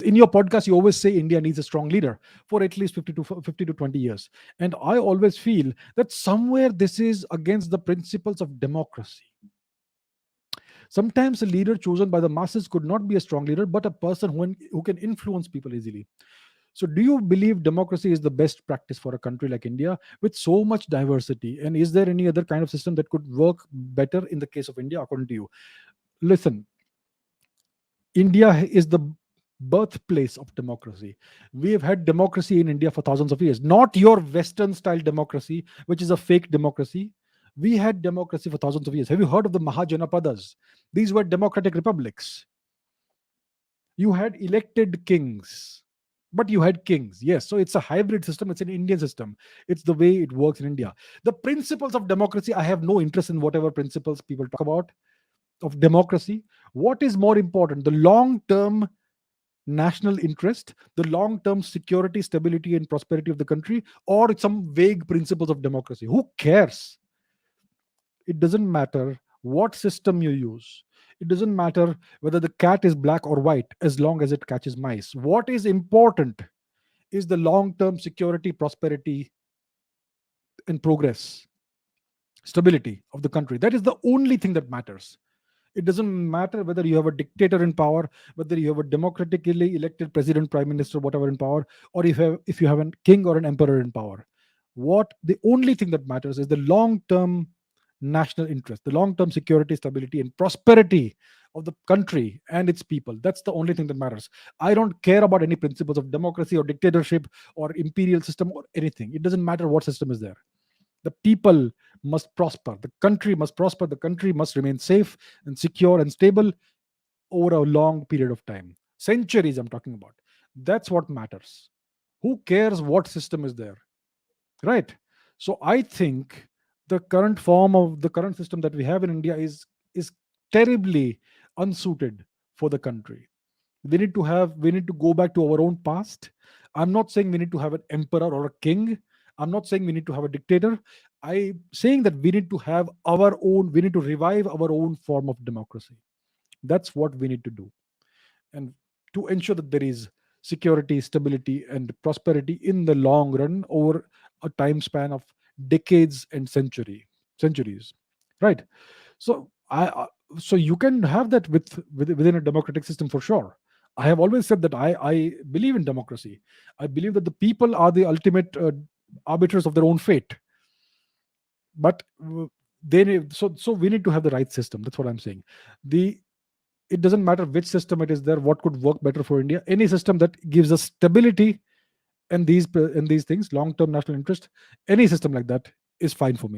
In your podcast, you always say India needs a strong leader for at least 50 to 20 years. And I always feel that somewhere this is against the principles of democracy. Sometimes a leader chosen by the masses could not be a strong leader, but a person who can influence people easily. So, do you believe democracy is the best practice for a country like India with so much diversity? And is there any other kind of system that could work better in the case of India, according to you? Listen, India is the birthplace of democracy. We have had democracy in India for thousands of years, not your Western style democracy, which is a fake democracy. We had democracy for thousands of years. Have you heard of the Mahajanapadas? These were democratic republics. You had elected kings, but you had kings. Yes, so it's a hybrid system. It's an Indian system. It's the way it works in India. The principles of democracy, I have no interest in whatever principles people talk about of democracy. What is more important? The long term national interest, the long term security, stability, and prosperity of the country, or some vague principles of democracy? Who cares? It doesn't matter what system you use. It doesn't matter whether the cat is black or white as long as it catches mice. What is important is the long term security, prosperity, and progress, stability of the country. That is the only thing that matters. It doesn't matter whether you have a dictator in power, whether you have a democratically elected president, prime minister, whatever in power, or if you have a king or an emperor in power. What the only thing that matters is the long-term national interest, the long-term security, stability, and prosperity of the country and its people. That's the only thing that matters. I don't care about any principles of democracy or dictatorship or imperial system or anything. It doesn't matter what system is there. The people must prosper, the country must prosper, the country must remain safe and secure and stable over a long period of time, centuries I'm talking about. That's what matters. Who cares what system is there, right? So I think the current form of the current system that we have in India is terribly unsuited for the country. We need to go back to our own past. I'm not saying we need to have an emperor or a king. I'm not saying we need to have a dictator. I'm saying that we need to revive our own form of democracy. That's what we need to do. And to ensure that there is security, stability, and prosperity in the long run over a time span of decades and centuries, right? So so you can have that within a democratic system for sure. I have always said that I believe in democracy. I believe that the people are the ultimate arbiters of their own fate. But so we need to have the right system. That's what I'm saying. The It doesn't matter which system it is there. What could work better for India? Any system that gives us stability and these things, long term national interest, any system like that is fine for me.